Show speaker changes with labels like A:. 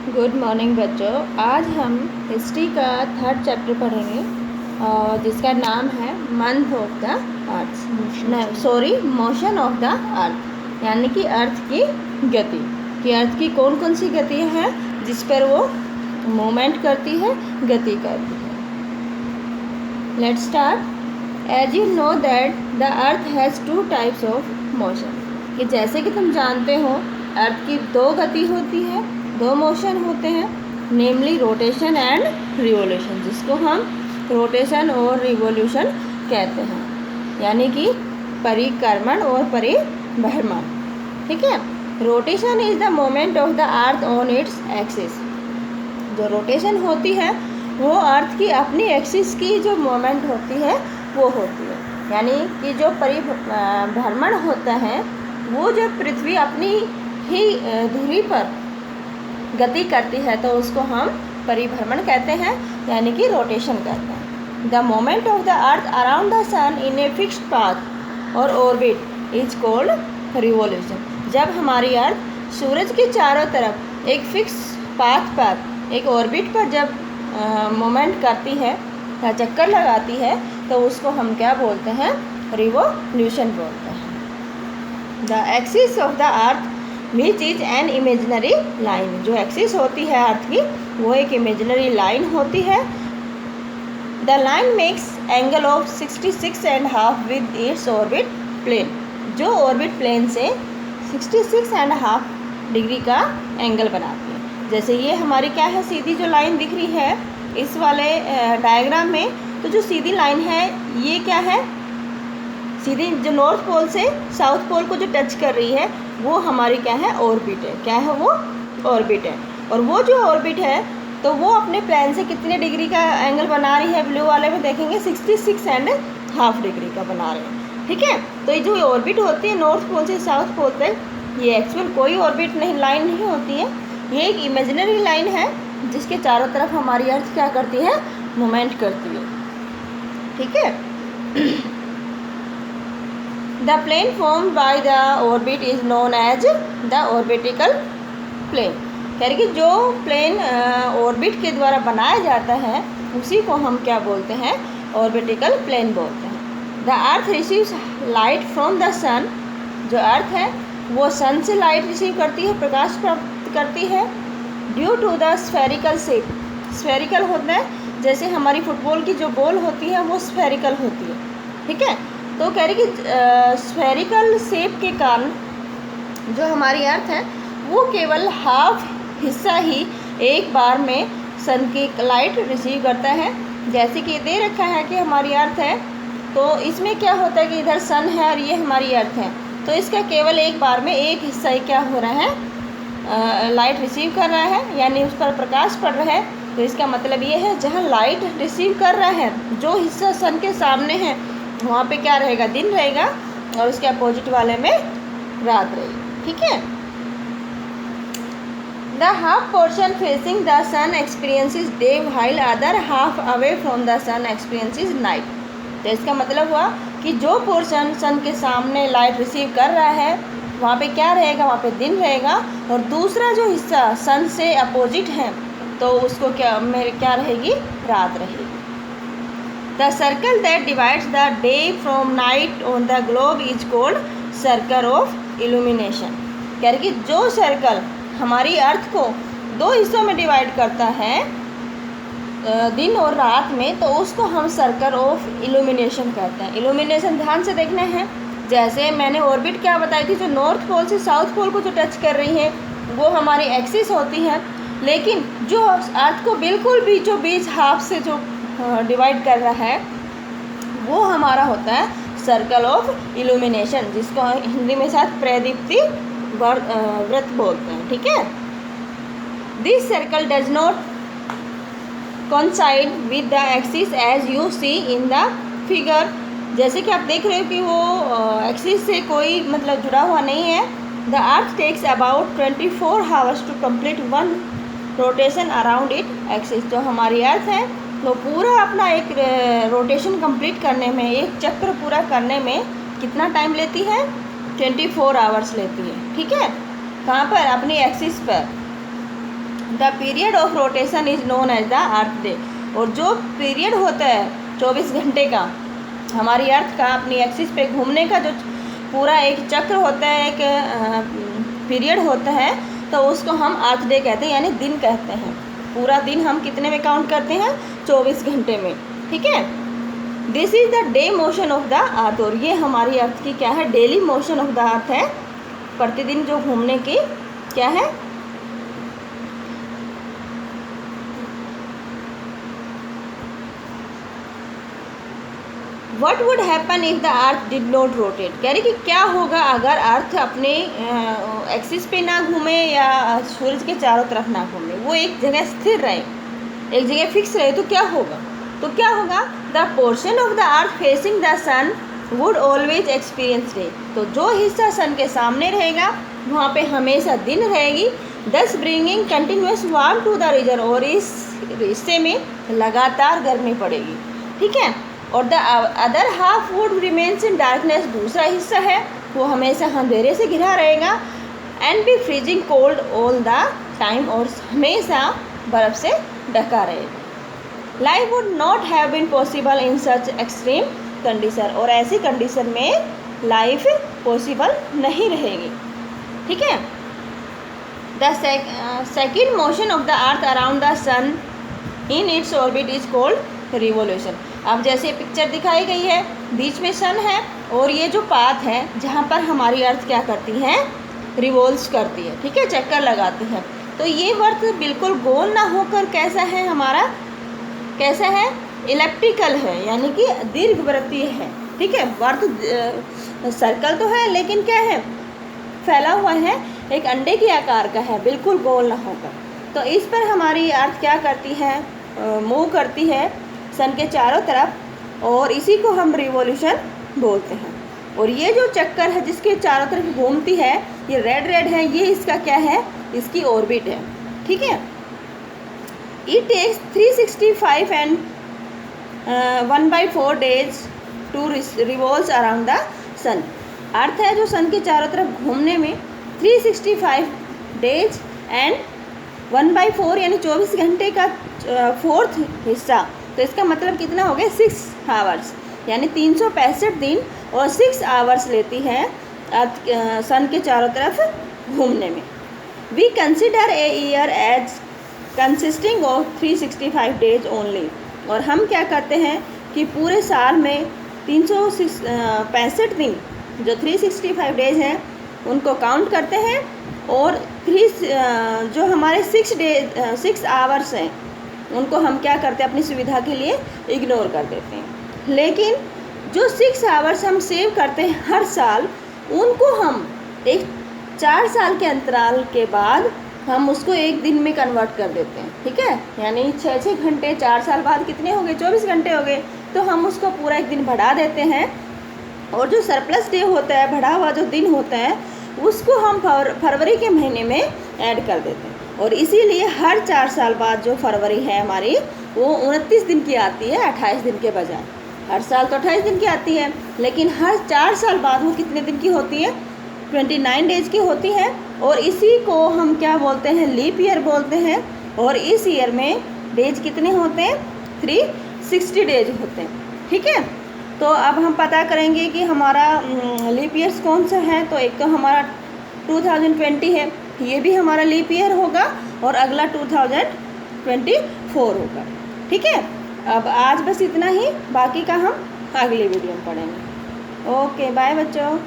A: Good morning बच्चों। आज हम हिस्ट्री का थर्ड चैप्टर पढ़ेंगे और जिसका नाम है month of the earth motion of the अर्थ, यानी कि अर्थ की गति। कि अर्थ की कौन कौन सी गति हैं जिस पर वो मूवमेंट करती है, गति करती है। Let's start. As you know that the earth has two types of motion. कि जैसे कि तुम जानते हो अर्थ की दो गति होती है, दो मोशन होते हैं, नेमली रोटेशन एंड रिवोल्यूशन, जिसको हम रोटेशन और रिवोल्यूशन कहते हैं, यानी कि परिक्रमण और परिभ्रमण। ठीक है। Rotation is the moment of the earth on its axis. जो रोटेशन होती है वो अर्थ की अपनी एक्सिस की जो मोमेंट होती है वो होती है, यानी कि जो परिभ्रमण होता है वो जब पृथ्वी अपनी ही धुरी पर गति करती है तो उसको हम परिभ्रमण कहते हैं, यानी कि रोटेशन कहते हैं। The moment of the earth around the sun in a fixed path और ऑर्बिट इज कॉल्ड रिवोल्यूशन। जब हमारी अर्थ सूरज के चारों तरफ एक फिक्स पाथ पर, एक ऑर्बिट पर जब मोमेंट करती है या चक्कर लगाती है तो उसको हम क्या बोलते हैं? रिवोल्यूशन बोलते हैं। The axis of the earth which is an imaginary line. जो एक्सिस होती है अर्थ की वो एक इमेजिनरी लाइन होती है। The line makes angle of 66.5 with its orbit plane. जो ऑर्बिट प्लेन से 66.5 डिग्री का एंगल बनाती है। जैसे ये हमारी क्या है, सीधी जो लाइन दिख रही है इस वाले डायग्राम में, तो जो सीधी लाइन है ये क्या है, सीधी जो नॉर्थ पोल से साउथ पोल को जो टच कर रही है वो हमारी क्या है, ऑर्बिट है। क्या है वो? ऑर्बिट है। और वो जो ऑर्बिट है तो वो अपने प्लेन से कितने डिग्री का एंगल बना रही है? ब्लू वाले में देखेंगे 66.5 डिग्री का बना रहे हैं। ठीक है। तो ये जो ऑर्बिट होती है नॉर्थ पोल से साउथ पोल तक, ये एक्चुअल कोई ऑर्बिट नहीं, लाइन नहीं होती है, ये एक इमेजिनरी लाइन है जिसके चारों तरफ हमारी अर्थ क्या करती है? मूवमेंट करती है। ठीक है। The plane formed by the orbit is known as the orbitical plane. यानी कि जो प्लेन ऑर्बिट के द्वारा बनाया जाता है उसी को हम क्या बोलते हैं? ऑर्बिटिकल प्लेन बोलते हैं। The earth receives light from the sun. जो अर्थ है वो सन से लाइट रिसीव करती है, प्रकाश प्राप्त करती है। Due to the spherical shape. Spherical होता है, जैसे हमारी फुटबॉल की जो बॉल होती है वो स्फेरिकल होती है। ठीक है। तो कह रही कि स्फेरिकल शेप के कारण जो हमारी अर्थ है वो केवल हाफ हिस्सा ही एक बार में सन की लाइट रिसीव करता है। जैसे कि दे रखा है कि हमारी अर्थ है तो इसमें क्या होता है कि इधर सन है और ये हमारी अर्थ है, तो इसका केवल एक बार में एक हिस्सा ही क्या हो रहा है, लाइट रिसीव कर रहा है, यानी उस पर प्रकाश पड़ रहा है। तो इसका मतलब ये है जहाँ लाइट रिसीव कर रहा है, जो हिस्सा सन के सामने है वहाँ पे क्या रहेगा? दिन रहेगा, और उसके अपोजिट वाले में रात रहेगी। ठीक है। The half portion facing the sun experiences day while other half away from the sun experiences night. तो इसका मतलब हुआ कि जो पोर्शन सन के सामने लाइट रिसीव कर रहा है वहाँ पे क्या रहेगा? वहाँ पे दिन रहेगा, और दूसरा जो हिस्सा सन से अपोजिट है तो उसको क्या रहेगी? रात रहेगी। The circle that divides the day from night on the globe is called circle of illumination। कह रही कि जो सर्कल हमारी अर्थ को दो हिस्सों में डिवाइड करता है दिन और रात में, तो उसको हम सर्कल ऑफ इल्यूमिनेशन कहते हैं। इल्यूमिनेशन ध्यान से देखना है। जैसे मैंने ऑर्बिट क्या बताई थी, जो नॉर्थ पोल से साउथ पोल को जो टच कर रही है वो हमारी एक्सिस होती है, लेकिन जो अर्थ को बिल्कुल बीचों बीच हाफ से जो डिवाइड कर रहा है वो हमारा होता है सर्कल ऑफ इल्यूमिनेशन, जिसको हिंदी में साथ प्रदीप्ति व्रत बोलते हैं। ठीक है। This circle does not coincide with the axis as you see in the figure. जैसे कि आप देख रहे हो कि वो एक्सिस से कोई मतलब जुड़ा हुआ नहीं है। The earth takes about 24 hours to complete one rotation around it axis. जो हमारी अर्थ है तो पूरा अपना एक रोटेशन कंप्लीट करने में, एक चक्र पूरा करने में कितना टाइम लेती है? 24 आवर्स लेती है। ठीक है। कहाँ पर? अपनी एक्सिस पर। The period of rotation is known as the earth day. और जो पीरियड होता है 24 घंटे का हमारी अर्थ का अपनी एक्सिस पे घूमने का, जो पूरा एक चक्र होता है, एक पीरियड होता है, तो उसको हम अर्थ डे कहते हैं, यानी दिन कहते हैं। पूरा दिन हम कितने में काउंट करते हैं? 24 घंटे में। ठीक है, this is the day motion of the अर्थ। और ये हमारी अर्थ की क्या है? डेली मोशन ऑफ द अर्थ है, प्रतिदिन जो घूमने की क्या है? What would happen if the earth did not rotate. कह रही कि क्या होगा अगर अर्थ अपने एक्सिस पे ना घूमे या सूरज के चारों तरफ ना घूमे, वो एक जगह स्थिर रहे, एक जगह फिक्स रहे, तो क्या होगा? तो क्या होगा? The portion of the earth facing the sun would always experience day. तो जो हिस्सा सन के सामने रहेगा वहाँ पे हमेशा दिन रहेगी, thus bringing continuous warm to the region. और इस हिस्से में लगातार गर्मी पड़ेगी। ठीक है, और the other half would remains in darkness. दूसरा हिस्सा है वो हमेशा अंधेरे से घिरा रहेगा, and be freezing cold all the time. और हमेशा बर्फ़ से ढका रहेगा। Life would not have been possible in such extreme condition. और ऐसी कंडीशन में लाइफ पॉसिबल नहीं रहेगी। ठीक है, the second motion of the earth around the sun in its orbit is called revolution. अब जैसे पिक्चर दिखाई गई है, बीच में सन है और ये जो पाथ है जहाँ पर हमारी अर्थ क्या करती है? रिवॉल्व्स करती है। ठीक है, चक्कर लगाती है। तो ये वर्त बिल्कुल गोल ना होकर कैसा है हमारा? कैसा है? इलेप्टिकल है, यानी कि दीर्घवृत्तीय है। ठीक है, वर्त सर्कल तो है लेकिन क्या है? फैला हुआ है, एक अंडे के आकार का है, बिल्कुल गोल ना होकर। तो इस पर हमारी अर्थ क्या करती है? मूव करती है सन के चारों तरफ, और इसी को हम रिवॉल्यूशन बोलते हैं। और ये जो चक्कर है जिसके चारों तरफ घूमती है, ये रेड है, ये इसका क्या है? इसकी ऑर्बिट है। ठीक है, it takes 365 and 1/4 days to revolve around the sun. Earth है जो सन के चारों तरफ घूमने में 365 डेज एंड 1/4 यानी 24 घंटे का फोर्थ हिस्सा। तो इसका मतलब कितना हो गया? 6 आवर्स, यानी 365 दिन और 6 आवर्स लेती है अर्थ सन के चारों तरफ घूमने में। We consider a year as consisting of 365 days only. और हम क्या करते हैं कि पूरे साल में 365 दिन जो 365 डेज हैं उनको काउंट करते हैं, और जो हमारे 6 आवर्स हैं उनको हम क्या करते हैं? अपनी सुविधा के लिए इग्नोर कर देते हैं। लेकिन जो 6 आवर्स हम सेव करते हैं हर साल, उनको हम एक 4 साल के अंतराल के बाद हम उसको एक दिन में कन्वर्ट कर देते हैं। ठीक है, यानी 6 घंटे 4 साल बाद कितने हो गए? 24 घंटे हो गए। तो हम उसको पूरा एक दिन बढ़ा देते हैं, और जो सरप्लस डे होता है, बढ़ा हुआ जो दिन होता है, उसको हम फरवरी के महीने में ऐड कर देते हैं। और इसीलिए हर 4 साल बाद जो फरवरी है हमारी, वो 29 दिन की आती है 28 दिन के बजाय। हर साल तो 28 दिन की आती है, लेकिन हर 4 साल बाद वो कितने दिन की होती है? 29 डेज की होती है। और इसी को हम क्या बोलते हैं? लीप ईयर बोलते हैं। और इस ईयर में डेज कितने होते हैं? 360 डेज होते हैं। ठीक है, तो अब हम पता करेंगे कि हमारा लीप ईयर्स कौन सा है। तो एक तो हमारा 2020 है, ये भी हमारा लीप ईयर होगा, और अगला 2024 होगा। ठीक है, अब आज बस इतना ही, बाकी का हम अगली वीडियो में पढ़ेंगे। ओके, बाय बच्चों।